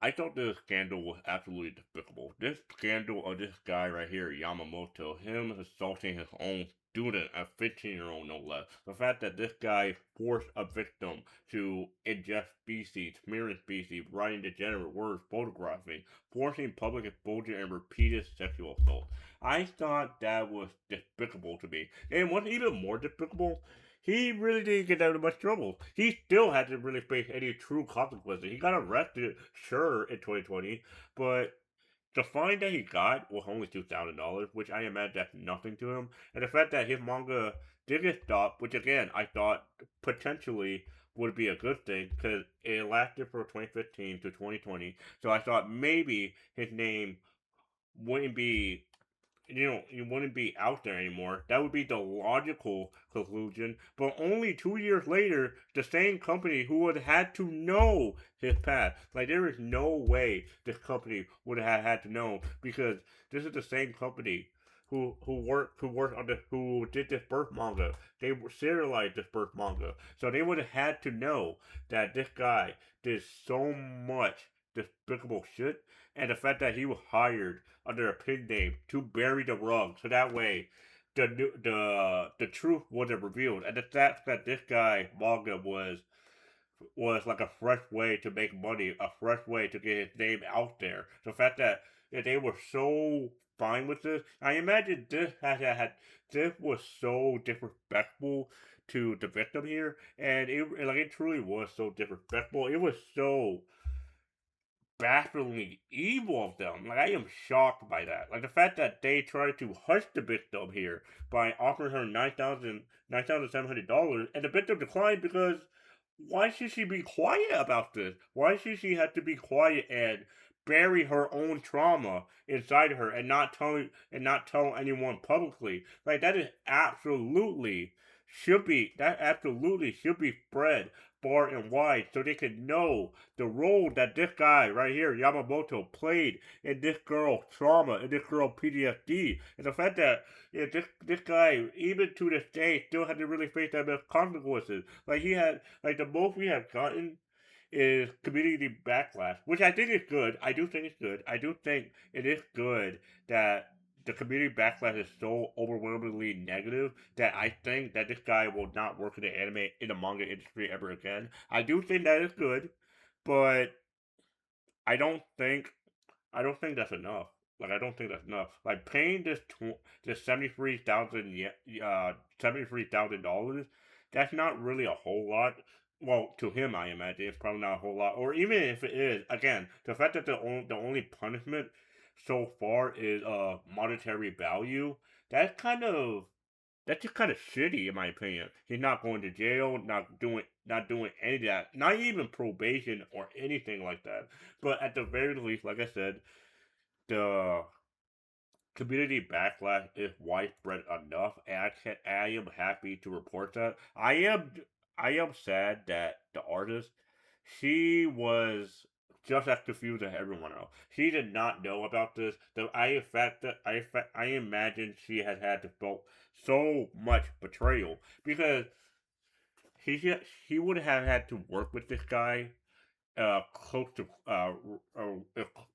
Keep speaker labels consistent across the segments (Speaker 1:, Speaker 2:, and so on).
Speaker 1: I thought this scandal was absolutely despicable. This scandal of this guy right here, Yamamoto, him assaulting his own student, a 15-year-old no less. The fact that this guy forced a victim to ingest species, smearing species, writing degenerate words, photographing, forcing public exposure, and repeated sexual assault. I thought that was despicable to me. And what's even more despicable, he really didn't get out of much trouble. He still had to really face any true consequences. He got arrested, sure, in 2020, but the fine that he got was only $2,000, which I imagine that's nothing to him. And the fact that his manga did get stopped, which again I thought potentially would be a good thing because it lasted from 2015 to 2020. So I thought maybe his name wouldn't be you wouldn't be out there anymore. That would be the logical conclusion. But only 2 years later, the same company who would have had to know his past, like there is no way this company would have had to know because this is the same company who worked on the who did this birth manga. They serialized this birth manga, so they would have had to know that this guy did so much despicable shit, and the fact that he was hired under a pin name to bury the rug, so that way the truth wasn't revealed, and the fact that this guy manga was like a fresh way to make money, a fresh way to get his name out there. The fact that they were so fine with this, I imagine this was so disrespectful to the victim here, and it truly was so disrespectful. It was so bafflingly evil of them. Like I am shocked by that. Like the fact that they tried to hush the victim here by offering her $9,700, and the victim declined because why should she be quiet about this? Why should she have to be quiet and bury her own trauma inside her and not tell anyone publicly? Like that absolutely should be spread far and wide so they can know the role that this guy right here, Yamamoto, played in this girl's trauma, in this girl's PTSD. And the fact that this guy, even to this day, still had to really face that with consequences. Like the most we have gotten is community backlash, which I think is good. I do think it's good. I do think it is good that the community backlash is so overwhelmingly negative that I think that this guy will not work in the manga industry ever again. I do think that is good, but I don't think I don't think that's enough. Like I don't think that's enough. Like paying this $73,000, that's not really a whole lot. Well, to him, I imagine it's probably not a whole lot. Or even if it is, again, the fact that the only punishment so far is monetary value, that's kind of that's just kind of shitty in my opinion. He's not going to jail, not doing any of that, not even probation or anything like that. But at the very least, like I said, the community backlash is widespread enough, and I am happy to report that. I am sad that the artist, she was just as confused as everyone else. She did not know about this. I imagine she has had to felt so much betrayal because he would have had to work with this guy close to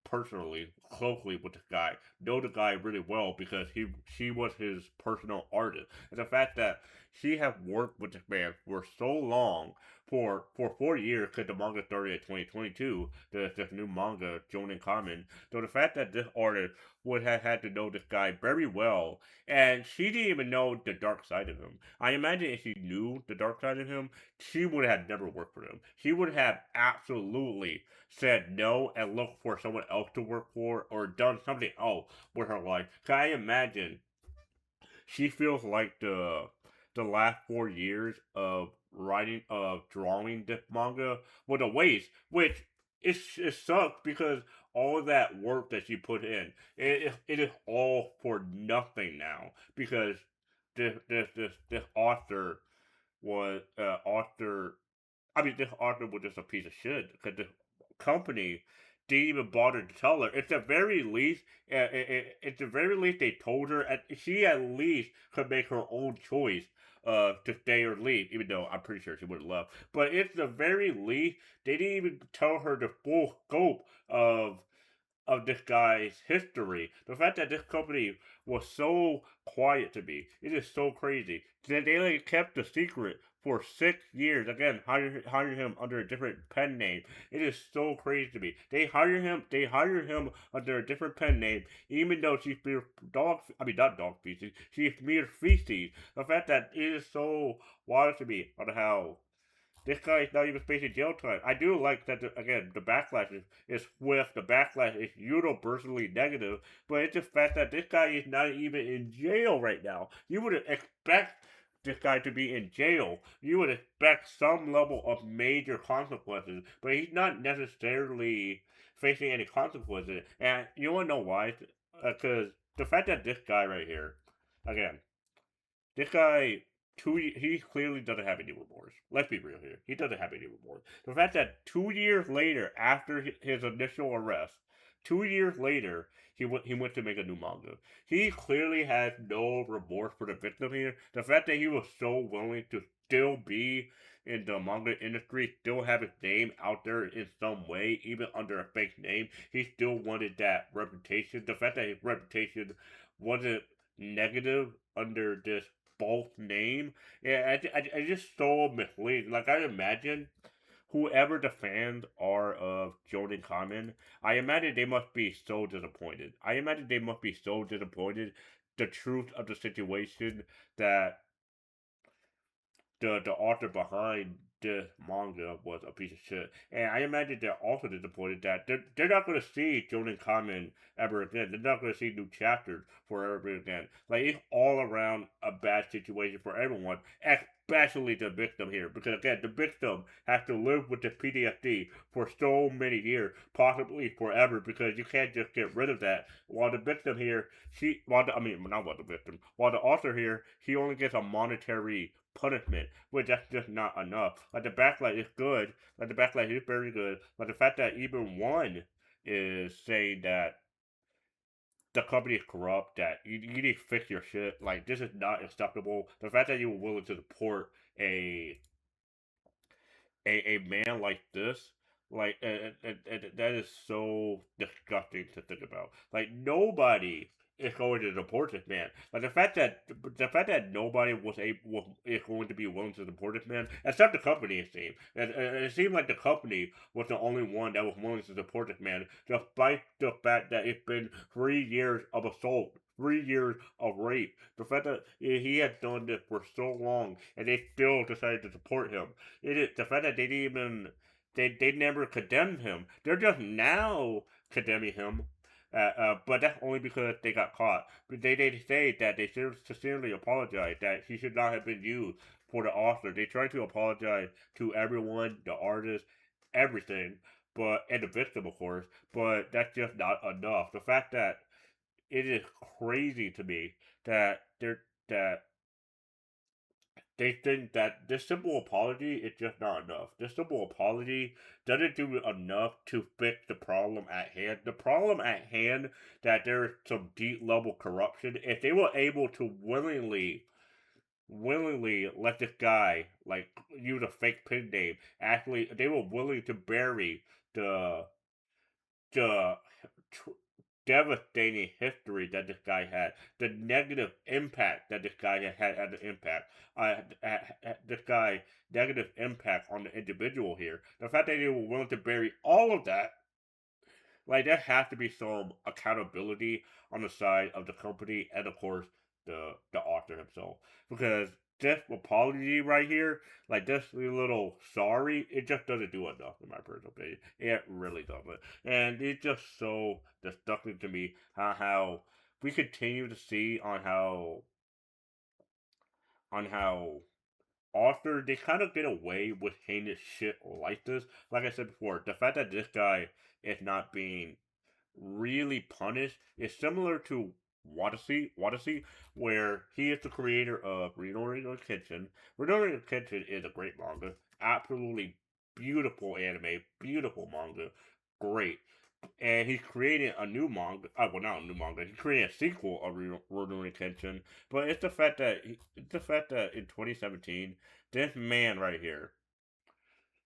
Speaker 1: personally closely with the guy, know the guy really well because she was his personal artist, and the fact that she have worked with this man for so long for 4 years because the manga started in 2022. There's this new manga, Jonin Common. So the fact that this artist would have had to know this guy very well, and she didn't even know the dark side of him. I imagine if she knew the dark side of him, she would have never worked for him. She would have absolutely said no and looked for someone else to work for or done something else with her life. 'Cause I imagine she feels like the last 4 years of drawing this manga was a waste, which it sucks because all of that work that she put in, it is all for nothing now because this author was author I mean, this author was just a piece of shit because the company didn't even bother to tell her. It's the very least, it's the very least they told her. She at least could make her own choice to stay or leave, even though I'm pretty sure she would have left. But it's the very least they didn't even tell her the full scope of this guy's history. The fact that this company was so quiet to me, it is so crazy. They like kept the secret for 6 years. Again, hire him under a different pen name. It is so crazy to me. They hire him under a different pen name, even though she's mere dog. I mean, not dog feces. She's mere feces. The fact that it is so wild to me on how this guy is not even facing jail time. I do like that, again, the backlash is swift, the backlash is universally negative, but it's the fact that this guy is not even in jail right now. You would expect this guy to be in jail. You would expect some level of major consequences, but he's not necessarily facing any consequences. And you want to know why? Because the fact that this guy right here, again, this guy, he clearly doesn't have any remorse. Let's be real here. He doesn't have any remorse. The fact that 2 years later, after his initial arrest, 2 years later, he went to make a new manga. He clearly has no remorse for the victim here. The fact that he was so willing to still be in the manga industry, still have his name out there in some way, even under a fake name, he still wanted that reputation. The fact that his reputation wasn't negative under this false name. Yeah, I just so misleading. Like I imagine whoever the fans are of Jordan Common, I imagine they must be so disappointed. I imagine they must be so disappointed. The truth of the situation that the author behind this manga was a piece of shit. And I imagine they're also disappointed that they're not going to see Jonin Kamen ever again. They're not going to see new chapters for ever again. Like, it's all around a bad situation for everyone, especially the victim here. Because, again, the victim has to live with the PTSD for so many years, possibly forever, because you can't just get rid of that. While the victim here, not the victim, while the author here, he only gets a monetary punishment, which that's just not enough. Like the backlight is good, like the backlight is very good, but the fact that even one is saying that the company is corrupt, that you need to fix your shit, like this is not acceptable. The fact that you were willing to support a a man like this, like, and that is so disgusting to think about. Like nobody is going to support this man. Like the fact that nobody is going to be willing to support this man, except the company, it seemed. And it seemed like the company was the only one that was willing to support this man, despite the fact that it's been 3 years of assault. 3 years of rape. The fact that he had done this for so long, and they still decided to support him. It is the fact that they didn't even they never condemned him. They're just now condemning him. But that's only because they got caught. But they say that they should sincerely apologize, that he should not have been used for the author. They try to apologize to everyone, the artist, everything, but and the victim, of course. But that's just not enough. The fact that it is crazy to me that they think that this simple apology is just not enough. This simple apology doesn't do enough to fix the problem at hand. The problem at hand, that there is some deep level corruption. If they were able to willingly let this guy like use a fake pen name, actually they were willing to bury the the tr- devastating history that this guy had, the negative impact that this guy had as an impact, this guy negative impact on the individual here. The fact that they were willing to bury all of that, like there has to be some accountability on the side of the company and of course the author himself, because this apology right here, like this little sorry, it just doesn't do enough in my personal opinion. It really doesn't, and it's just so disgusting to me how we continue to see on how authors they kind of get away with heinous shit like this. Like I said before, the fact that this guy is not being really punished is similar to Watashi, where he is the creator of Rurouni no Kenshin. Rurouni no Kenshin is a great manga, absolutely beautiful anime, beautiful manga, great. and he's creating a new manga. Well, not a new manga. He's creating a sequel of Rurouni Kenshin. But it's the fact that in 2017, this man right here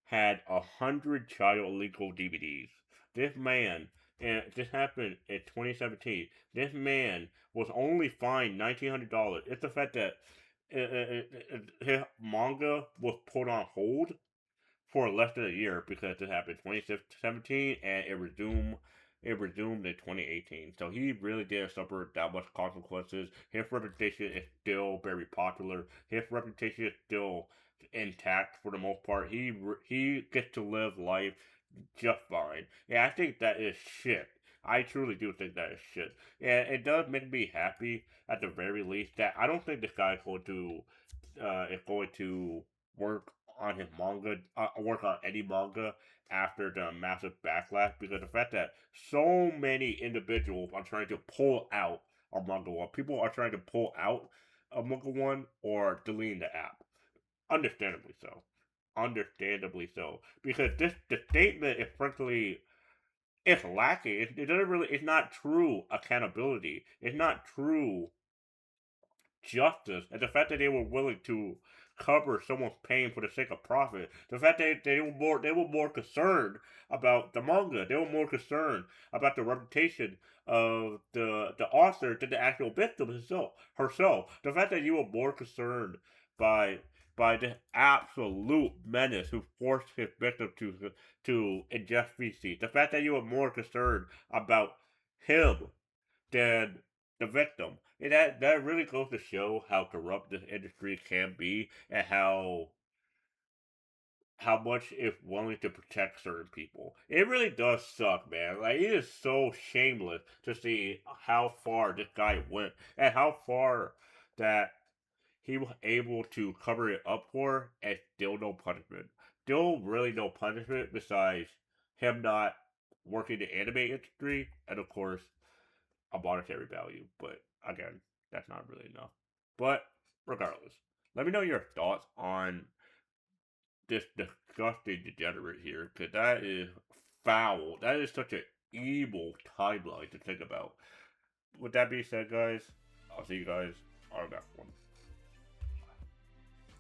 Speaker 1: had 100 child legal DVDs. This man, and this happened in 2017. This man was only fined $1,900. It's the fact that his manga was put on hold for less than a year because this happened in 2017 and it resumed in 2018. So he really didn't suffer that much consequences. His reputation is still very popular. His reputation is still intact for the most part. He gets to live life just fine. Yeah, I think that is shit. I truly do think that is shit. And it does make me happy at the very least that I don't think this guy is going to work on his manga, work on any manga after the massive backlash because the fact that so many individuals are trying to pull out a manga one, people are trying to pull out a manga one or deleting the app. Understandably so. Understandably so. Because the statement is frankly, it's lacking. It doesn't really, it's not true accountability. It's not true justice, and the fact that they were willing to cover someone's pain for the sake of profit. The fact that they were more concerned about the manga. They were more concerned about the reputation of the author than the actual victim herself. The fact that you were more concerned by the absolute menace who forced his victim to ingest feces. The fact that you were more concerned about him than the victim. And that really goes to show how corrupt this industry can be and how much it's willing to protect certain people. It really does suck, man. Like it is so shameless to see how far this guy went and how far that he was able to cover it up for and still no punishment. Still really no punishment besides him not working the anime industry and of course a monetary value, but again, that's not really enough. But regardless, let me know your thoughts on this disgusting degenerate here, because that is foul. That is such an evil timeline to think about. With that being said, guys, I'll see you guys on the next one.